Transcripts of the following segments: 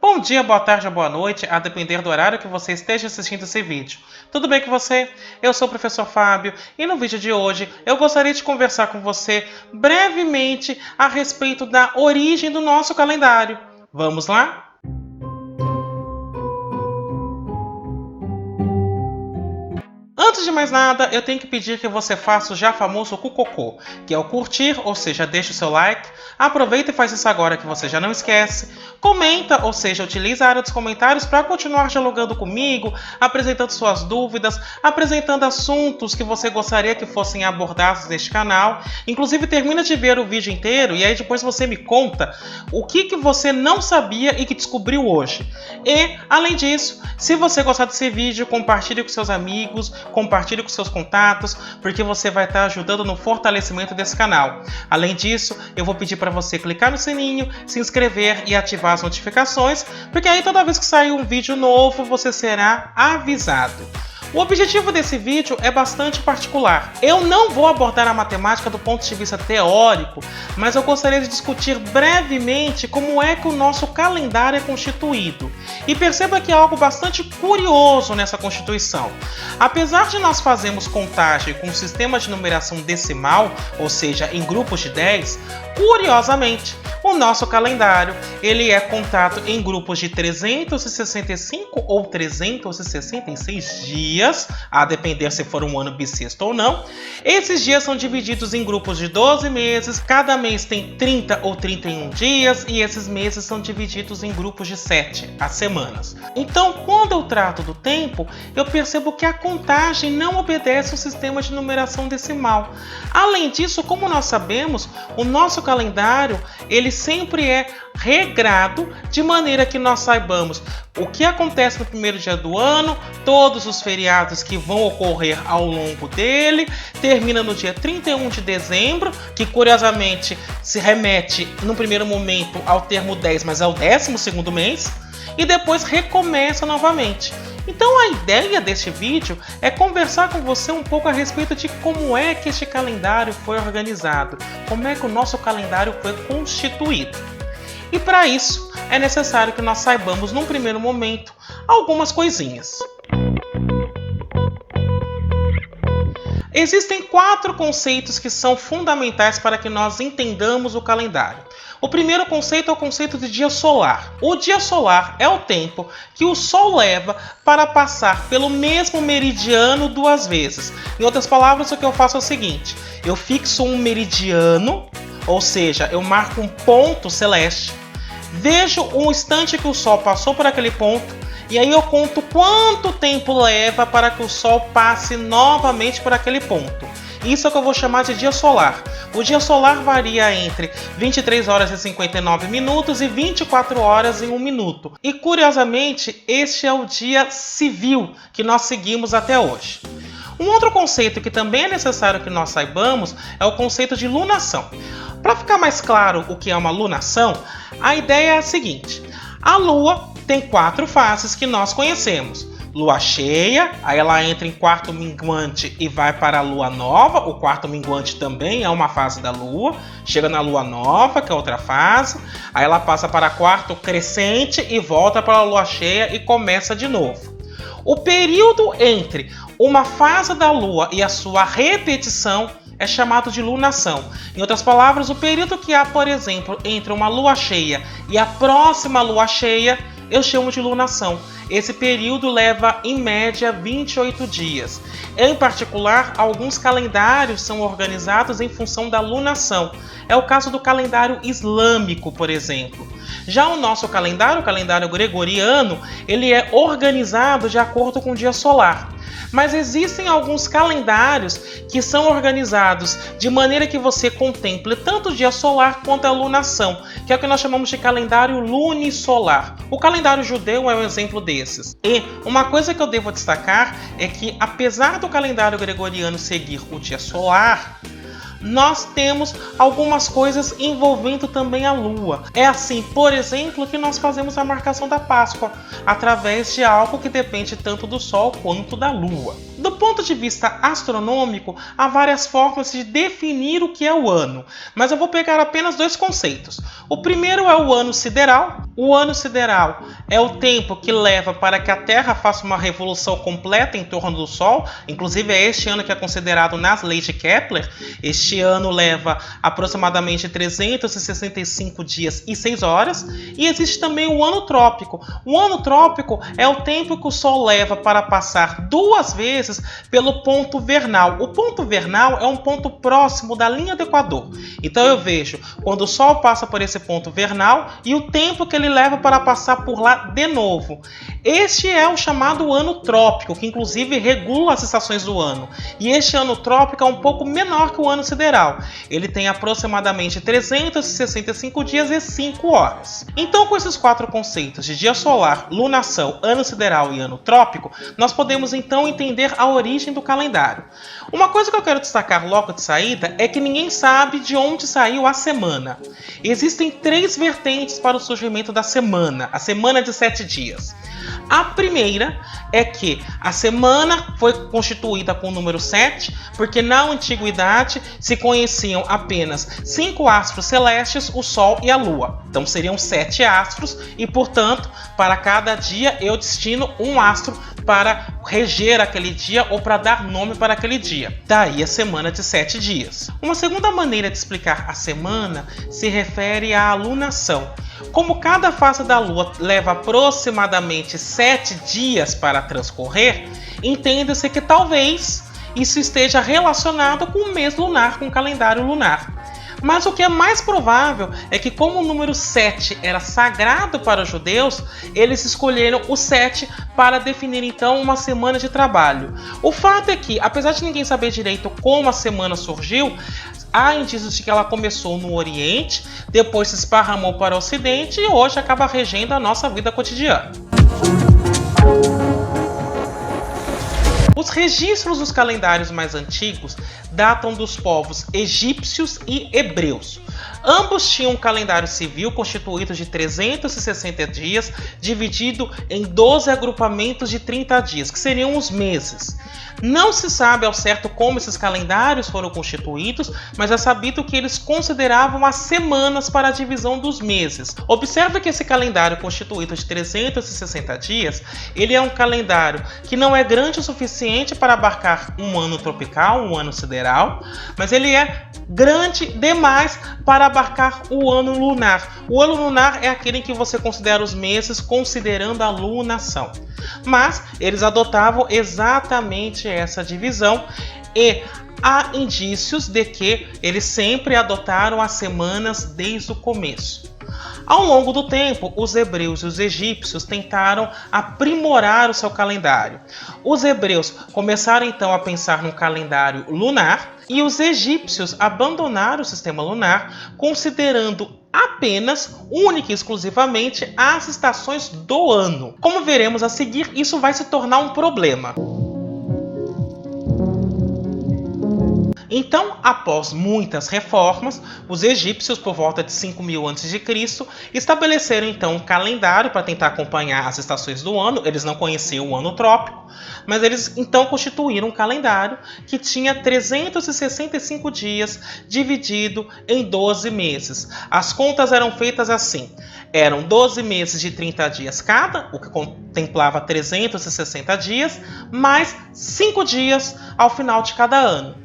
Bom dia, boa tarde ou boa noite, a depender do horário que você esteja assistindo esse vídeo. Tudo bem com você? Eu sou o professor Fábio e no vídeo de hoje eu gostaria de conversar com você brevemente a respeito da origem do nosso calendário. Vamos lá? Antes de mais nada, eu tenho que pedir que você faça o já famoso cucocô, que é o curtir, ou seja, deixa o seu like, aproveita e faz isso agora que você já não esquece, comenta, ou seja, utiliza a área dos comentários para continuar dialogando comigo, apresentando suas dúvidas, apresentando assuntos que você gostaria que fossem abordados neste canal, inclusive termina de ver o vídeo inteiro e aí depois você me conta o que você não sabia e que descobriu hoje. E, além disso, se você gostar desse vídeo, compartilhe com seus amigos, compartilhe com seus contatos, porque você vai estar ajudando no fortalecimento desse canal. Além disso, eu vou pedir para você clicar no sininho, se inscrever e ativar as notificações, porque aí toda vez que sair um vídeo novo, você será avisado. O objetivo desse vídeo é bastante particular. Eu não vou abordar a matemática do ponto de vista teórico, mas eu gostaria de discutir brevemente como é que o nosso calendário é constituído. E perceba que há algo bastante curioso nessa constituição. Apesar de nós fazermos contagem com um sistema de numeração decimal, ou seja, em grupos de 10, curiosamente, o nosso calendário ele é contado em grupos de 365 ou 366 dias, a depender se for um ano bissexto ou não. Esses dias são divididos em grupos de 12 meses, cada mês tem 30 ou 31 dias e esses meses são divididos em grupos de 7, as semanas. Então, quando eu trato do tempo, eu percebo que a contagem não obedece ao sistema de numeração decimal. Além disso, como nós sabemos, o nosso calendário ele sempre é regrado de maneira que nós saibamos o que acontece no primeiro dia do ano, todos os feriados que vão ocorrer ao longo dele, termina no dia 31 de dezembro, que curiosamente se remete no primeiro momento ao termo 10, mas é o 12º mês, e depois recomeça novamente. Então a ideia deste vídeo é conversar com você um pouco a respeito de como é que este calendário foi organizado, como é que o nosso calendário foi constituído. E para isso é necessário que nós saibamos num primeiro momento algumas coisinhas. Existem 4 conceitos que são fundamentais para que nós entendamos o calendário. O primeiro conceito é o conceito de dia solar. O dia solar é o tempo que o Sol leva para passar pelo mesmo meridiano 2 vezes. Em outras palavras, o que eu faço é o seguinte: eu fixo um meridiano, ou seja, eu marco um ponto celeste, vejo um instante que o Sol passou por aquele ponto, e aí eu conto quanto tempo leva para que o Sol passe novamente por aquele ponto. Isso é o que eu vou chamar de dia solar. O dia solar varia entre 23 horas e 59 minutos e 24 horas e 1 minuto. E curiosamente, este é o dia civil que nós seguimos até hoje. Um outro conceito que também é necessário que nós saibamos é o conceito de lunação. Para ficar mais claro o que é uma lunação, a ideia é a seguinte: a Lua tem 4 faces que nós conhecemos. Lua cheia, aí ela entra em quarto minguante e vai para a lua nova. O quarto minguante também é uma fase da lua. Chega na lua nova, que é outra fase. Aí ela passa para quarto crescente e volta para a lua cheia e começa de novo. O período entre uma fase da lua e a sua repetição é chamado de lunação. Em outras palavras, o período que há, por exemplo, entre uma lua cheia e a próxima lua cheia, eu chamo de lunação. Esse período leva, em média, 28 dias. Em particular, alguns calendários são organizados em função da lunação. É o caso do calendário islâmico, por exemplo. Já o nosso calendário, o calendário gregoriano, ele é organizado de acordo com o dia solar. Mas existem alguns calendários que são organizados de maneira que você contemple tanto o dia solar quanto a lunação, que é o que nós chamamos de calendário lunisolar. O calendário judeu é um exemplo desses. E uma coisa que eu devo destacar é que, apesar do calendário gregoriano seguir o dia solar, nós temos algumas coisas envolvendo também a Lua. É assim, por exemplo, que nós fazemos a marcação da Páscoa, através de algo que depende tanto do Sol quanto da Lua. Do ponto de vista astronômico, há várias formas de definir o que é o ano, mas eu vou pegar apenas dois conceitos. O primeiro é o ano sideral. O ano sideral é o tempo que leva para que a Terra faça uma revolução completa em torno do Sol. Inclusive é este ano que é considerado nas leis de Kepler. Este ano leva aproximadamente 365 dias e 6 horas. E existe também o ano trópico. O ano trópico é o tempo que o Sol leva para passar 2 vezes pelo ponto vernal. O ponto vernal é um ponto próximo da linha do Equador. Então eu vejo quando o Sol passa por esse ponto vernal e o tempo que ele leva para passar por lá de novo. Este é o chamado ano trópico, que inclusive regula as estações do ano. E este ano trópico é um pouco menor que o ano sideral. Ele tem aproximadamente 365 dias e 5 horas. Então, com esses 4 conceitos de dia solar, lunação, ano sideral e ano trópico, nós podemos então entender a origem do calendário. Uma coisa que eu quero destacar logo de saída é que ninguém sabe de onde saiu a semana. Existem 3 vertentes para o surgimento da semana, a semana de 7 dias. A primeira é que a semana foi constituída com o número 7, porque na antiguidade se conheciam apenas 5 astros celestes, o Sol e a Lua. Então seriam 7 astros e, portanto, para cada dia eu destino um astro para reger aquele dia ou para dar nome para aquele dia. Daí a semana de 7 dias. Uma segunda maneira de explicar a semana se refere à alunação. Como cada fase da Lua leva aproximadamente 7 dias para transcorrer, entende-se que talvez isso esteja relacionado com o mês lunar, com o calendário lunar. Mas o que é mais provável é que, como o número 7 era sagrado para os judeus, eles escolheram o 7 para definir então uma semana de trabalho. O fato é que, apesar de ninguém saber direito como a semana surgiu, há indícios de que ela começou no Oriente, depois se esparramou para o Ocidente e hoje acaba regendo a nossa vida cotidiana. Os registros dos calendários mais antigos datam dos povos egípcios e hebreus. Ambos tinham um calendário civil constituído de 360 dias, dividido em 12 agrupamentos de 30 dias, que seriam os meses. Não se sabe ao certo como esses calendários foram constituídos, mas é sabido que eles consideravam as semanas para a divisão dos meses. Observe que esse calendário constituído de 360 dias, ele é um calendário que não é grande o suficiente para abarcar um ano tropical, um ano sideral, mas ele é grande demais para abarcar o ano lunar. O ano lunar é aquele em que você considera os meses considerando a lunação. Mas eles adotavam exatamente essa divisão e há indícios de que eles sempre adotaram as semanas desde o começo. Ao longo do tempo, os hebreus e os egípcios tentaram aprimorar o seu calendário. Os hebreus começaram então a pensar no calendário lunar e os egípcios abandonaram o sistema lunar, considerando apenas, única e exclusivamente, as estações do ano. Como veremos a seguir, isso vai se tornar um problema. Então, após muitas reformas, os egípcios, por volta de 5000 a.C., estabeleceram então um calendário para tentar acompanhar as estações do ano. Eles não conheciam o ano trópico, mas eles então constituíram um calendário que tinha 365 dias dividido em 12 meses. As contas eram feitas assim: eram 12 meses de 30 dias cada, o que contemplava 360 dias, mais 5 dias ao final de cada ano.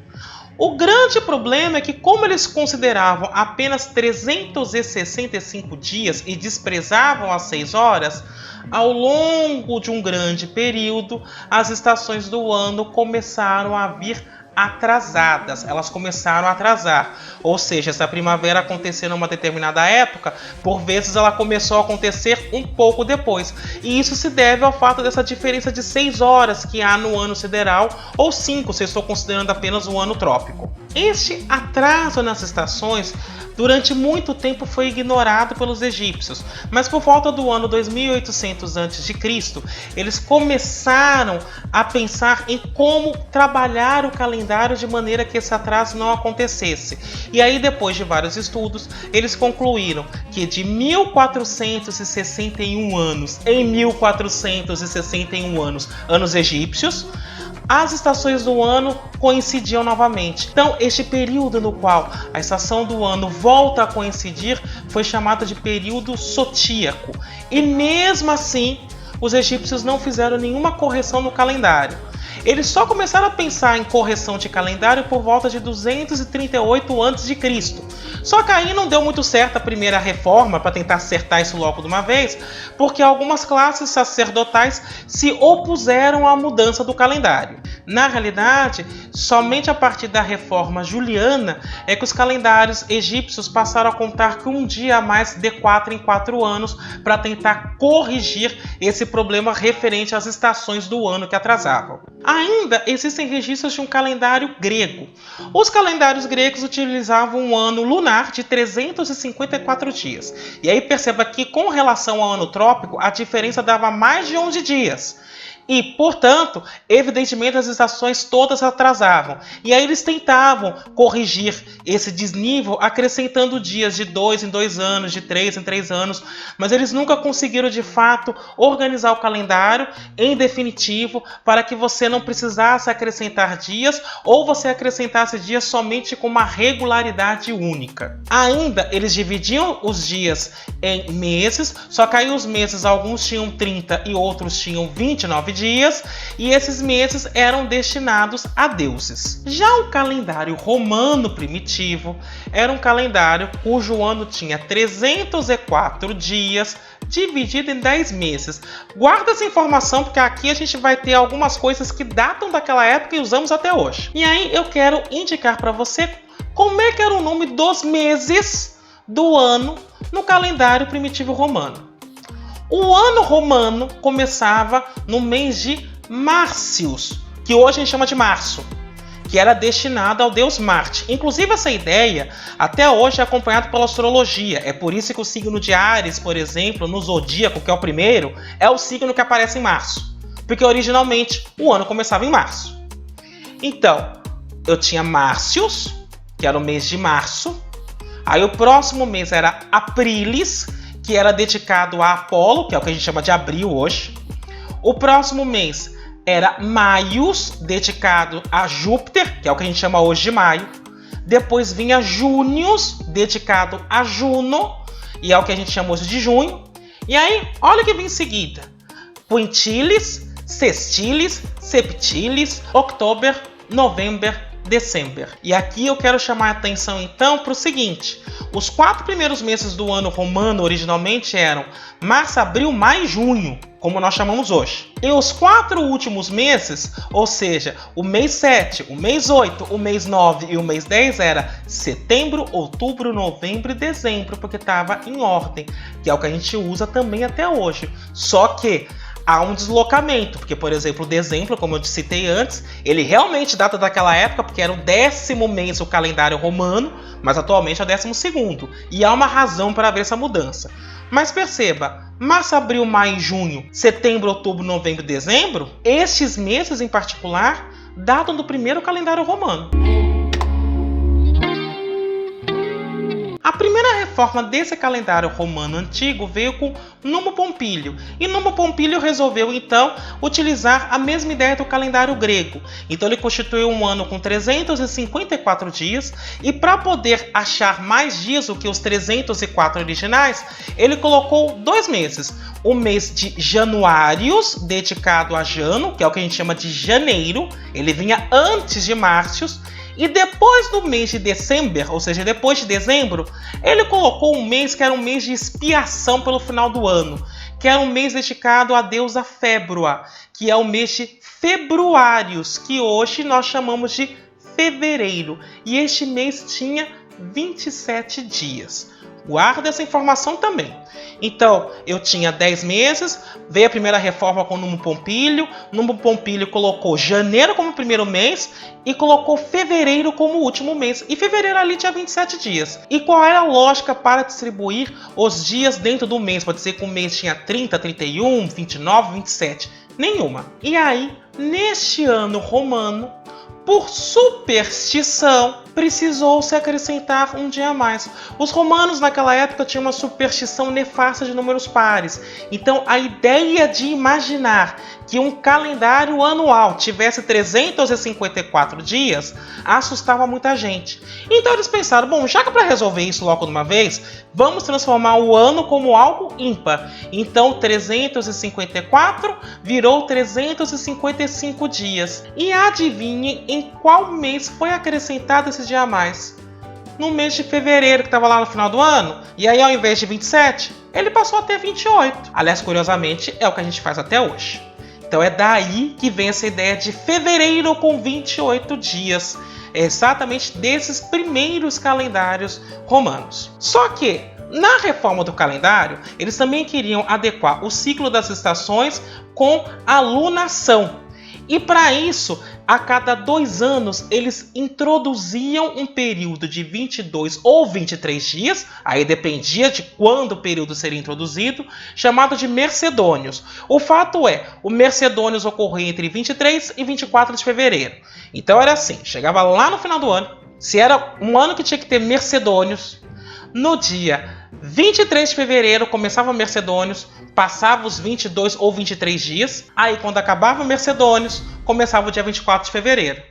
O grande problema é que, como eles consideravam apenas 365 dias e desprezavam as 6 horas, ao longo de um grande período, as estações do ano começaram a vir atrasadas, elas começaram a atrasar. Ou seja, se a primavera acontecer numa determinada época, por vezes ela começou a acontecer um pouco depois. E isso se deve ao fato dessa diferença de 6 horas que há no ano sideral, ou 5 se eu estou considerando apenas o ano trópico. Este atraso nas estações durante muito tempo foi ignorado pelos egípcios, mas por volta do ano 2800 a.C., eles começaram a pensar em como trabalhar o calendário de maneira que esse atraso não acontecesse. E aí, depois de vários estudos, eles concluíram que de 1461 anos em 1461 anos egípcios, as estações do ano coincidiam novamente. Então, este período no qual a estação do ano volta a coincidir foi chamado de período sotíaco. E mesmo assim, os egípcios não fizeram nenhuma correção no calendário. Eles só começaram a pensar em correção de calendário por volta de 238 a.C. Só que aí não deu muito certo a primeira reforma para tentar acertar isso logo de uma vez, porque algumas classes sacerdotais se opuseram à mudança do calendário. Na realidade, somente a partir da reforma juliana é que os calendários egípcios passaram a contar que um dia a mais de 4 em 4 anos para tentar corrigir esse problema referente às estações do ano que atrasavam. Ainda existem registros de um calendário grego. Os calendários gregos utilizavam um ano lunar de 354 dias. E aí perceba que com relação ao ano trópico, a diferença dava mais de 11 dias. E, portanto, evidentemente as estações todas atrasavam. E aí eles tentavam corrigir esse desnível acrescentando dias de 2 em 2 anos, de 3 em 3 anos. Mas eles nunca conseguiram, de fato, organizar o calendário em definitivo para que você não precisasse acrescentar dias ou você acrescentasse dias somente com uma regularidade única. Ainda, eles dividiam os dias em meses, só que aí os meses, alguns tinham 30 e outros tinham 29 dias, e esses meses eram destinados a deuses. Já o calendário romano primitivo era um calendário cujo ano tinha 304 dias, dividido em 10 meses. Guarda essa informação porque aqui a gente vai ter algumas coisas que datam daquela época e usamos até hoje. E aí eu quero indicar para você como é que era o nome dos meses do ano no calendário primitivo romano. O ano romano começava no mês de Márcios, que hoje a gente chama de março, que era destinado ao deus Marte. Inclusive essa ideia até hoje é acompanhada pela astrologia. É por isso que o signo de Áries, por exemplo, no zodíaco, que é o primeiro, é o signo que aparece em março. Porque originalmente o ano começava em março. Então, eu tinha Márcios, que era o mês de março. Aí o próximo mês era Aprilis, que era dedicado a Apolo, que é o que a gente chama de abril hoje. O próximo mês era Maius, dedicado a Júpiter, que é o que a gente chama hoje de maio. Depois vinha Június, dedicado a Juno, e é o que a gente chama hoje de junho. E aí, olha o que vem em seguida. Quintilis, Sextilis, Septilis, October, November, December. E aqui eu quero chamar a atenção então para o seguinte: os 4 primeiros meses do ano romano originalmente eram março, abril, maio e junho, como nós chamamos hoje. E os 4 últimos meses, ou seja, o mês 7, o mês 8, o mês 9 e o mês 10 era setembro, outubro, novembro e dezembro, porque estava em ordem, que é o que a gente usa também até hoje. Só que há um deslocamento, porque, por exemplo, dezembro, como eu te citei antes, ele realmente data daquela época, porque era o 10º mês do calendário romano, mas atualmente é o 12º. E há uma razão para haver essa mudança. Mas perceba, março, abril, maio e junho, setembro, outubro, novembro e dezembro, estes meses em particular, datam do primeiro calendário romano. A primeira reforma desse calendário romano antigo veio com Numa Pompílio, e Numa Pompílio resolveu então utilizar a mesma ideia do calendário grego. Então ele constituiu um ano com 354 dias, e para poder achar mais dias do que os 304 originais, ele colocou 2 meses. O mês de Januários, dedicado a Jano, que é o que a gente chama de janeiro, ele vinha antes de Márcios. E depois do mês de dezembro, ou seja, depois de dezembro, ele colocou um mês que era um mês de expiação pelo final do ano, que era um mês dedicado à deusa Fébrua, que é o mês de Februários, que hoje nós chamamos de fevereiro. E este mês tinha 27 dias. Guarda essa informação também. Então, eu tinha 10 meses, veio a primeira reforma com Numa Pompílio. Numa Pompílio colocou janeiro como primeiro mês e colocou fevereiro como último mês. E fevereiro ali tinha 27 dias. E qual era a lógica para distribuir os dias dentro do mês? Pode ser que o mês tinha 30, 31, 29, 27. Nenhuma. E aí, neste ano romano, por superstição, precisou se acrescentar um dia a mais. Os romanos naquela época tinham uma superstição nefasta de números pares. Então a ideia de imaginar que um calendário anual tivesse 354 dias assustava muita gente. Então eles pensaram, bom, já que para resolver isso logo de uma vez, vamos transformar o ano como algo ímpar. Então 354 virou 355 dias. E adivinhe em qual mês foi acrescentado esse dia a mais? No mês de fevereiro, que estava lá no final do ano. E aí, ao invés de 27, ele passou a ter 28. Aliás, curiosamente, é o que a gente faz até hoje. Então é daí que vem essa ideia de fevereiro com 28 dias. É exatamente desses primeiros calendários romanos. Só que, na reforma do calendário, eles também queriam adequar o ciclo das estações com a lunação. E para isso, a cada 2 anos, eles introduziam um período de 22 ou 23 dias, aí dependia de quando o período seria introduzido, chamado de Mercedônios. O fato é, o Mercedônios ocorria entre 23 e 24 de fevereiro. Então era assim, chegava lá no final do ano, se era um ano que tinha que ter Mercedônios, no dia 23 de fevereiro começava Mercedônios, passava os 22 ou 23 dias, aí quando acabava Mercedônios, começava o dia 24 de fevereiro.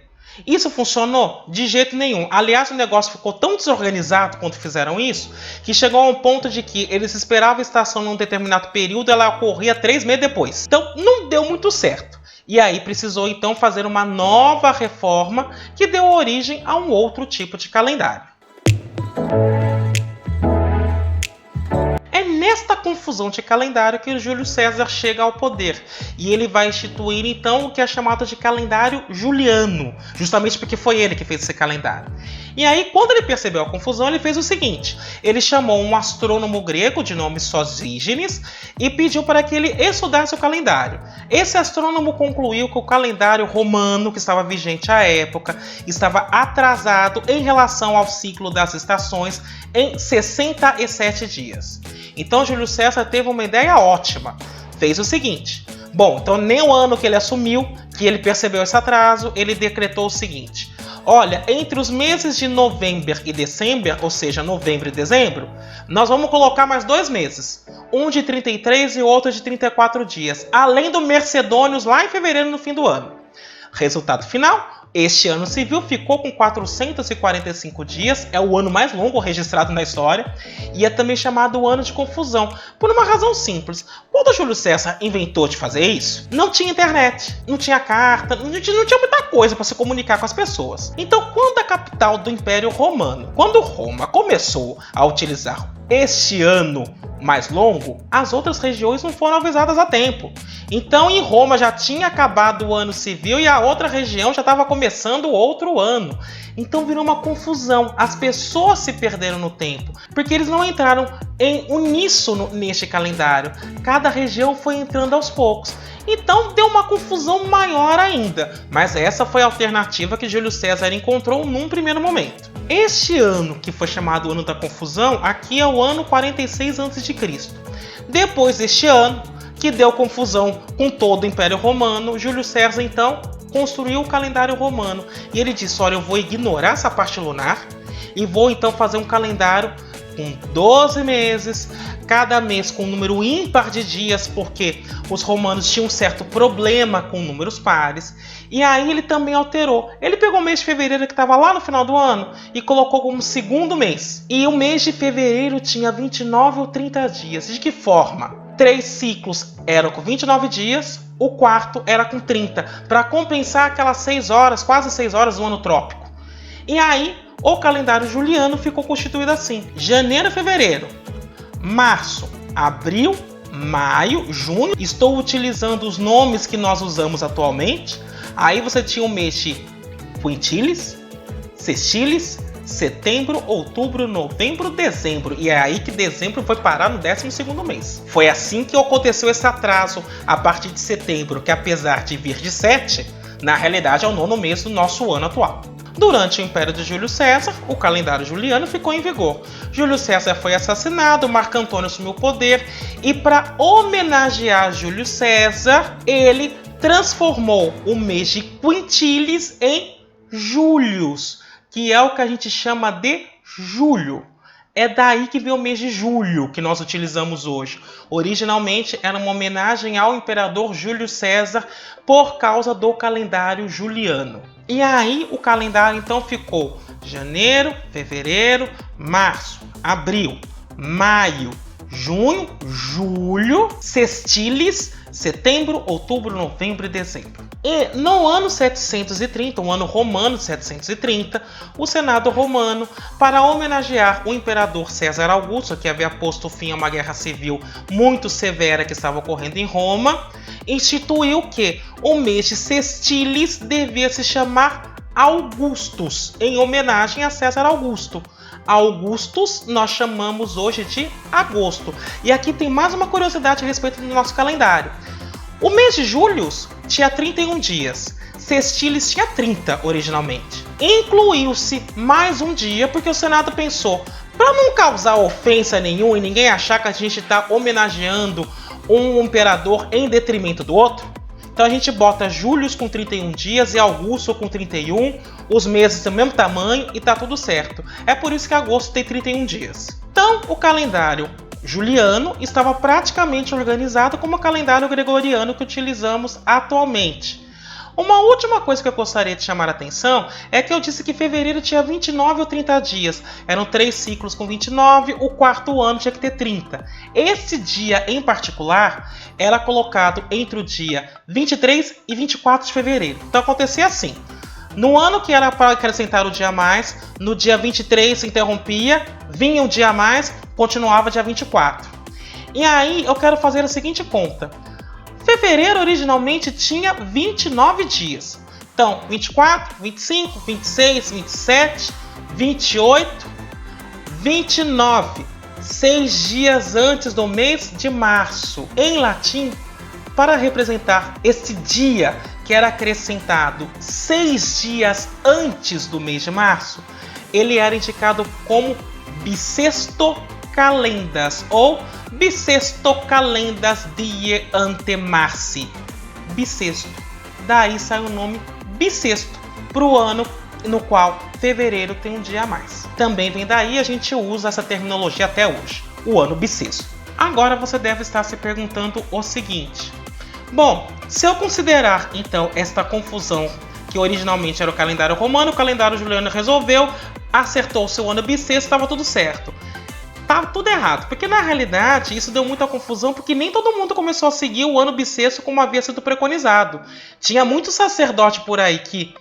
Isso funcionou? De jeito nenhum. Aliás, o negócio ficou tão desorganizado quando fizeram isso, que chegou a um ponto de que eles esperavam a estação num determinado período, ela ocorria 3 meses depois. Então não deu muito certo. E aí precisou então fazer uma nova reforma que deu origem a um outro tipo de calendário. Nesta confusão de calendário que o Júlio César chega ao poder. E ele vai instituir então o que é chamado de calendário juliano, justamente porque foi ele que fez esse calendário. E aí, quando ele percebeu a confusão, ele fez o seguinte: ele chamou um astrônomo grego de nome Sosígenes e pediu para que ele estudasse o calendário. Esse astrônomo concluiu que o calendário romano, que estava vigente à época, estava atrasado em relação ao ciclo das estações em 67 dias. Então Júlio César teve uma ideia ótima. Fez o seguinte: bom, então nem o ano que ele assumiu, que ele percebeu esse atraso, ele decretou o seguinte: olha, entre os meses de novembro e dezembro, ou seja, novembro e dezembro, nós vamos colocar mais 2 meses. Um de 33 e outro de 34 dias, além do Mercedônios lá em fevereiro no fim do ano. Resultado final: este ano civil ficou com 445 dias, é o ano mais longo registrado na história, e é também chamado o ano de confusão, por uma razão simples. Quando Júlio César inventou de fazer isso, não tinha internet, não tinha carta, não tinha muita coisa para se comunicar com as pessoas. Então, quando a capital do Império Romano, quando Roma começou a utilizar este ano mais longo, as outras regiões não foram avisadas a tempo. Então em Roma já tinha acabado o ano civil e a outra região já estava começando outro ano. Então virou uma confusão, as pessoas se perderam no tempo, porque eles não entraram em uníssono neste calendário. Cada região foi entrando aos poucos. Então deu uma confusão maior ainda, mas essa foi a alternativa que Júlio César encontrou num primeiro momento. Este ano, que foi chamado Ano da Confusão, aqui é o ano 46 a.C. Depois deste ano, que deu confusão com todo o Império Romano, Júlio César então construiu o calendário romano. E ele disse: olha, eu vou ignorar essa parte lunar e vou então fazer um calendário com 12 meses, cada mês com um número ímpar de dias, porque os romanos tinham um certo problema com números pares. E aí ele também alterou. Ele pegou o mês de fevereiro, que estava lá no final do ano, e colocou como segundo mês. E o mês de fevereiro tinha 29 ou 30 dias. De que forma? 3 ciclos eram com 29 dias, o quarto era com 30, para compensar aquelas 6 horas, quase 6 horas do ano trópico. E aí o calendário juliano ficou constituído assim: janeiro e fevereiro, março, abril, maio, junho. Estou utilizando os nomes que nós usamos atualmente. Aí você tinha o mês de quintilis, sextilis, setembro, outubro, novembro, dezembro. E é aí que dezembro foi parar no 12º mês. Foi assim que aconteceu esse atraso a partir de setembro, que apesar de vir de 7, na realidade é o 9º mês do nosso ano atual. Durante o Império de Júlio César, o calendário juliano ficou em vigor. Júlio César foi assassinado, Marco Antônio assumiu o poder e, para homenagear Júlio César, ele transformou o mês de quintilis em Július, que é o que a gente chama de julho. É daí que vem o mês de julho, que nós utilizamos hoje. Originalmente era uma homenagem ao imperador Júlio César por causa do calendário juliano. E aí o calendário então ficou janeiro, fevereiro, março, abril, maio, junho, julho, sextilis, setembro, outubro, novembro e dezembro. E no ano 730, o ano romano de 730, o Senado romano, para homenagear o imperador César Augusto, que havia posto fim a uma guerra civil muito severa que estava ocorrendo em Roma, instituiu que o mês de sextilis devia se chamar Augustus, em homenagem a César Augusto. Augustus nós chamamos hoje de agosto. E aqui tem mais uma curiosidade a respeito do nosso calendário. O mês de julho tinha 31 dias. Sextilis tinha 30 originalmente. Incluiu-se mais um dia porque o Senado pensou, para não causar ofensa nenhuma e ninguém achar que a gente está homenageando um imperador em detrimento do outro, então a gente bota Júlio com 31 dias e Augusto com 31, os meses do mesmo tamanho e tá tudo certo. É por isso que agosto tem 31 dias. Então o calendário juliano estava praticamente organizado como o calendário gregoriano que utilizamos atualmente. Uma última coisa que eu gostaria de chamar a atenção é que eu disse que fevereiro tinha 29 ou 30 dias. Eram 3 ciclos com 29, o quarto ano tinha que ter 30. Esse dia em particular era colocado entre o dia 23 e 24 de fevereiro. Então acontecia assim. No ano que era para acrescentar o dia a mais, no dia 23 se interrompia, vinha um dia a mais, continuava dia 24. E aí eu quero fazer a seguinte conta. Fevereiro originalmente tinha 29 dias. Então, 24, 25, 26, 27, 28, 29. 6 dias antes do mês de março. Em latim, para representar esse dia que era acrescentado 6 dias antes do mês de março, ele era indicado como bissexto calendas ou bissexto calendas die ante marci. Bissexto. Daí sai o nome bissexto para o ano no qual fevereiro tem um dia a mais. Também vem daí, a gente usa essa terminologia até hoje, o ano bissexto. Agora você deve estar se perguntando o seguinte. Bom, se eu considerar então esta confusão que originalmente era o calendário romano, o calendário juliano resolveu, acertou o seu ano bissexto, estava tudo certo. Tava tudo errado, porque na realidade isso deu muita confusão, porque nem todo mundo começou a seguir o ano bissexto como havia sido preconizado. Tinha muito sacerdote por aí que,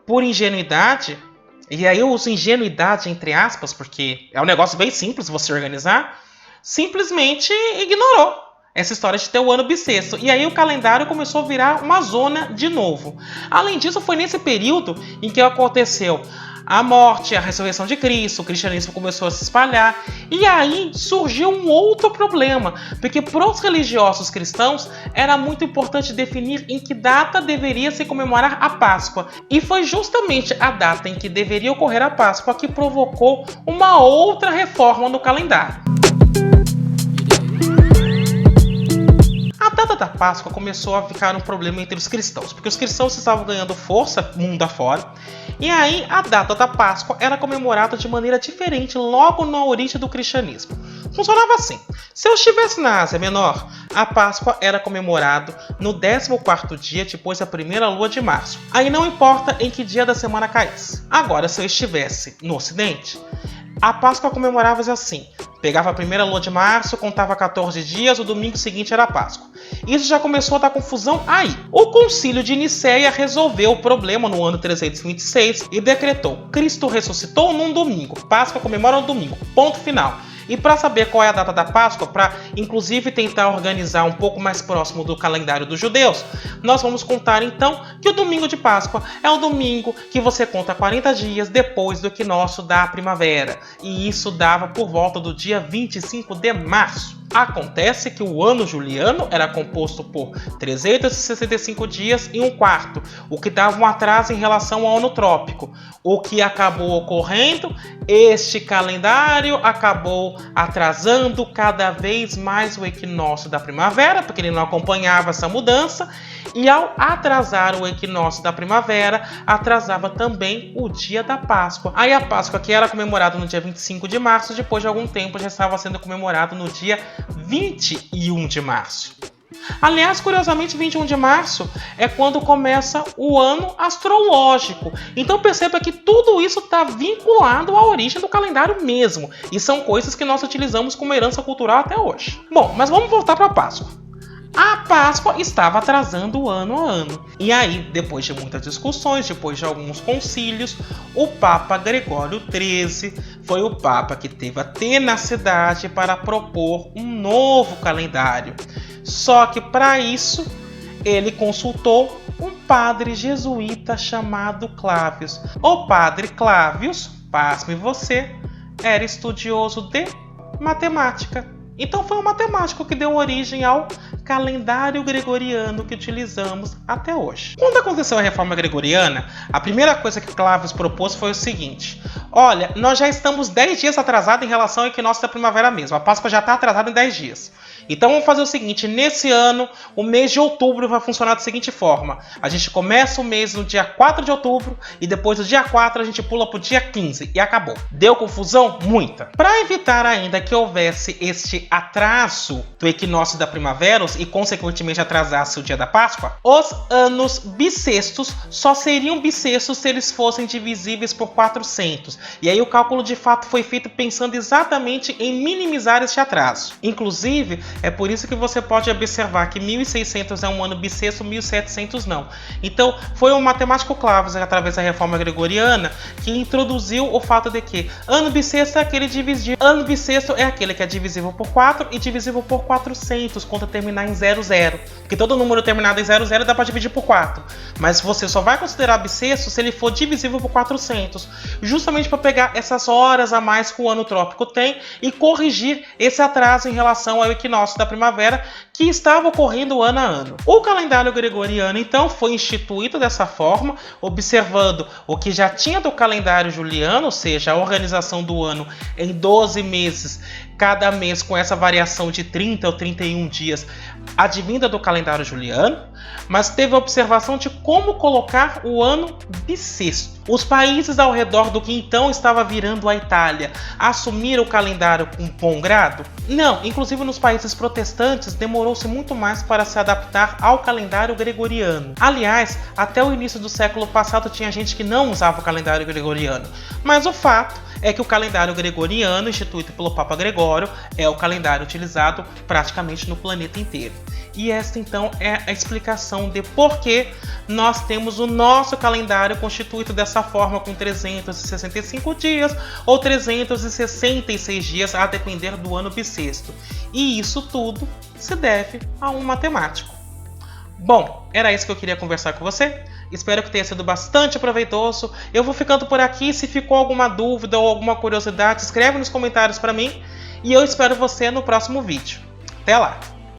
por ingenuidade, e aí eu uso ingenuidade entre aspas, porque é um negócio bem simples você organizar, simplesmente ignorou essa história de ter o ano bissexto. E aí o calendário começou a virar uma zona de novo. Além disso, foi nesse período em que aconteceu a morte, a ressurreição de Cristo, o cristianismo começou a se espalhar. E aí surgiu um outro problema, porque para os religiosos cristãos era muito importante definir em que data deveria se comemorar a Páscoa. E foi justamente a data em que deveria ocorrer a Páscoa que provocou uma outra reforma no calendário. A data da Páscoa começou a ficar um problema entre os cristãos, porque os cristãos estavam ganhando força mundo afora, e aí a data da Páscoa era comemorada de maneira diferente logo na origem do cristianismo. Funcionava assim: se eu estivesse na Ásia Menor, a Páscoa era comemorada no 14º dia depois da primeira lua de março. Aí não importa em que dia da semana caísse. Agora, se eu estivesse no Ocidente, a Páscoa comemorava-se assim: pegava a primeira lua de março, contava 14 dias, o domingo seguinte era a Páscoa. Isso já começou a dar confusão aí. O Concílio de Nicéia resolveu o problema no ano 326 e decretou: Cristo ressuscitou num domingo, Páscoa comemora no domingo, ponto final. E para saber qual é a data da Páscoa, para inclusive tentar organizar um pouco mais próximo do calendário dos judeus, nós vamos contar então que o domingo de Páscoa é o domingo que você conta 40 dias depois do equinócio da primavera. E isso dava por volta do dia 25 de março. Acontece que o ano juliano era composto por 365 dias e um quarto, o que dava um atraso em relação ao ano trópico. O que acabou ocorrendo? Este calendário acabou atrasando cada vez mais o equinócio da primavera, porque ele não acompanhava essa mudança, e ao atrasar o equinócio da primavera, atrasava também o dia da Páscoa. Aí a Páscoa, que era comemorada no dia 25 de março, depois de algum tempo já estava sendo comemorado no dia 21 de março. Aliás, curiosamente, 21 de março é quando começa o ano astrológico. Então perceba que tudo isso está vinculado à origem do calendário mesmo. E são coisas que nós utilizamos como herança cultural até hoje. Bom, mas vamos voltar para a Páscoa. A Páscoa estava atrasando ano a ano. E aí, depois de muitas discussões, depois de alguns concílios, o Papa Gregório XIII foi o Papa que teve a tenacidade para propor um novo calendário. Só que para isso, ele consultou um padre jesuíta chamado Clavius. O padre Clavius, pasme você, era estudioso de matemática. Então foi um matemático que deu origem ao calendário gregoriano que utilizamos até hoje. Quando aconteceu a reforma gregoriana, a primeira coisa que Clavius propôs foi o seguinte: olha, nós já estamos 10 dias atrasados em relação ao equinócio da primavera mesmo. A Páscoa já está atrasada em 10 dias. Então vamos fazer o seguinte: nesse ano, o mês de outubro vai funcionar da seguinte forma. A gente começa o mês no dia 4 de outubro e depois do dia 4 a gente pula para o dia 15 e acabou. Deu confusão? Muita. Para evitar ainda que houvesse este atraso do equinócio da primavera e consequentemente atrasasse o dia da Páscoa, os anos bissextos só seriam bissextos se eles fossem divisíveis por 400. E aí o cálculo de fato foi feito pensando exatamente em minimizar este atraso. Inclusive, é por isso que você pode observar que 1600 é um ano bissexto, 1700 não. Então, foi o matemático Clavius, através da reforma gregoriana, que introduziu o fato de que ano bissexto é aquele divisível. Ano bissexto é aquele que é divisível por 4 e divisível por 400, quando terminar em 00. Porque todo número terminado em 00 dá para dividir por 4. Mas você só vai considerar bissexto se ele for divisível por 400. Justamente para pegar essas horas a mais que o ano trópico tem e corrigir esse atraso em relação ao equinócio da primavera que estava ocorrendo ano a ano. O calendário gregoriano, então, foi instituído dessa forma, observando o que já tinha do calendário juliano, ou seja, a organização do ano em 12 meses, cada mês com essa variação de 30 ou 31 dias advinda do calendário juliano, mas teve a observação de como colocar o ano bissexto. Os países ao redor do que então estava virando a Itália assumiram o calendário com bom grado? Não, inclusive nos países protestantes demorou-se muito mais para se adaptar ao calendário gregoriano. Aliás, até o início do século passado tinha gente que não usava o calendário gregoriano, mas o fato é que o calendário gregoriano, instituído pelo Papa Gregório, é o calendário utilizado praticamente no planeta inteiro. E esta então é a explicação de por que nós temos o nosso calendário constituído dessa forma, com 365 dias ou 366 dias, a depender do ano bissexto. E isso tudo se deve a um matemático. Bom, era isso que eu queria conversar com você. Espero que tenha sido bastante proveitoso. Eu vou ficando por aqui. Se ficou alguma dúvida ou alguma curiosidade, escreve nos comentários para mim. E eu espero você no próximo vídeo. Até lá!